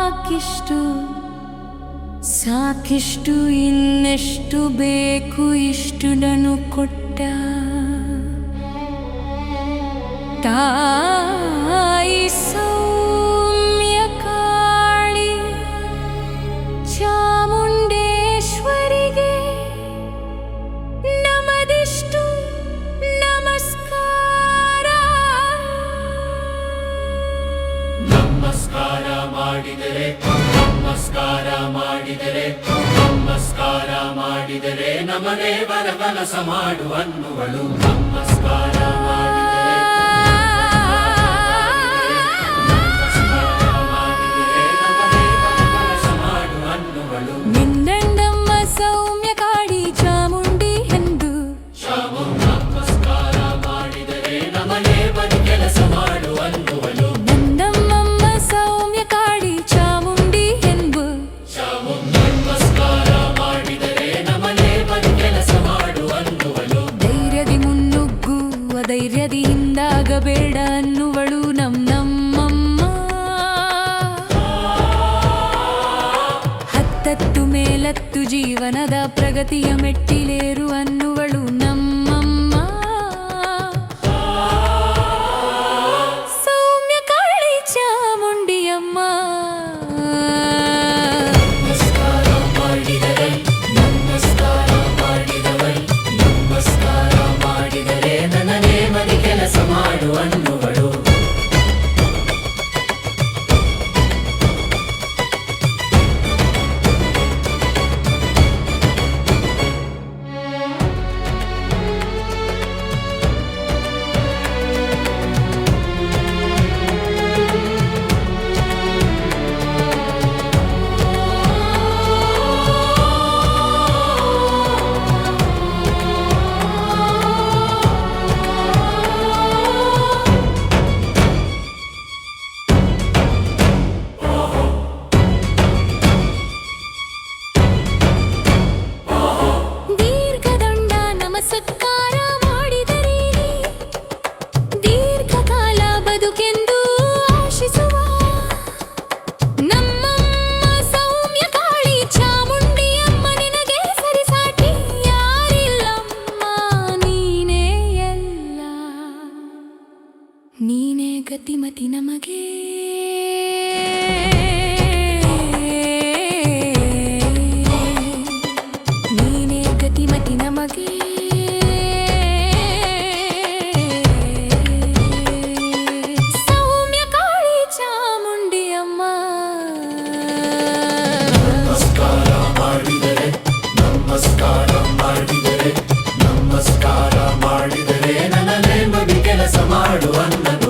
ಸಾಕಿಷ್ಟು ಸಾಕಿಷ್ಟು ಇನ್ನೆಷ್ಟು ಬೇಕು ಇಷ್ಟು ನಾನು ಕೊಟ್ಟ ತಾಯಿ ಸೌಮ್ಯ ಕಾಳಿ ಚಾಮುಂಡೇಶ್ವರಿಗೆ ನಮದಿಷ್ಟು ನಮಸ್ಕಾರ. ನಮಸ್ಕಾರ ಮಾಡಿದರೆ ನಮಸ್ಕಾರ ಮಾಡಿದರೆ ನಮಸ್ಕಾರ ಮಾಡಿದರೆ ನಮನೇ ವರವನಸ ಮಾಡು ಅನ್ನುವಳು. ನಮಸ್ಕಾರ ಮಾಡಿದರೆ ನಮಸ್ಕಾರ ಮಾಡಿದರೆ ನಮನೇ ವರವನಸ ಮಾಡು ಅನ್ನುವಳು. ನಿನ್ನಂದಮ್ಮ ಸೌಮ್ಯ ಕಾಳಿ ಚಾಮುಂಡಿ ಎಂದು ನಮಸ್ಕಾರ ಮಾಡಿದರೆ ನಮನೇ ಬದಿ ಕೆಲಸ ಮಾಡು ಅನ್ನುವಳು. ನಂದಮ್ಮಮ್ಮ ಸೌಮ್ಯ ಕಾಳಿ ಚಾಮುಂಡಿ ಎಂದು ನಮಸ್ಕಾರ ಮಾಡಿದರೆ ನಮನೇ ಬದಿ ಕೆಲಸ ಮಾಡು ಅನ್ನುವಳು. ಧೈರ್ಯದಿ ಮುನ್ನುಗ್ಗು ಧೈರ್ಯದಿ ಹಿಂದಾಗಬೇಡ ಅನ್ನುವಳು ನಮ್ಮಮ್ಮ. ಹತ್ತತ್ತು ಮೇಲತ್ತು ಜೀವನದ ಪ್ರಗತಿಯ ಮೆಟ್ಟಿಲೇರು ಅನ್ನುವಳು ನಮ್ಮಮ್ಮ. ಸೌಮ್ಯ ಕಾಳಿ ಚಾಮುಂಡಿಯಮ್ಮ. ನಮಸ್ಕಾರ ಮಾಡಿದರೆ ನಮಸ್ಕಾರ ಮಾಡಿದವಳು. ನಮಸ್ಕಾರ ಮಾಡಿದರೆ ನನ್ನನೇ ಮದಿ ಕೆಲಸ ಮಾಡು ಅನ್ನುವಳು. ದೀರ್ಘದಂಡ ನಮಸ್ಕಾರ ಮಾಡಿದರೆ ದೀರ್ಘಕಾಲ ಬದುಕೆಂದು ಆಶಿಸುವ ನಮ್ಮಮ್ಮ ಸೌಮ್ಯ ಕಾಳಿ ಚಾಮುಂಡಿಯಮ್ಮ. ನಿನಗೆ ಸರಿಸಾಟಿ ಯಾರಿಲ್ಲಮ್ಮ, ನೀನೇ ಎಲ್ಲ, ನೀನೇ ಗತಿಮತಿ ನಮಗೆ. ನೀನೇ ಗತಿಮತಿ ನಮಗೆ. ಸೌಮ್ಯ ಕಾಳಿ ಚಾಮುಂಡಿಯಮ್ಮ. ನಮಸ್ಕಾರ ಮಾಡಿದರೆ ನಮಸ್ಕಾರ ಮಾಡಿದರೆ ನಮಸ್ಕಾರ ಮಾಡಿದರೆ ನನ್ನನೇ ಮದಿ ಕೆಲಸ ಮಾಡು ಅನ್ನುವಳು.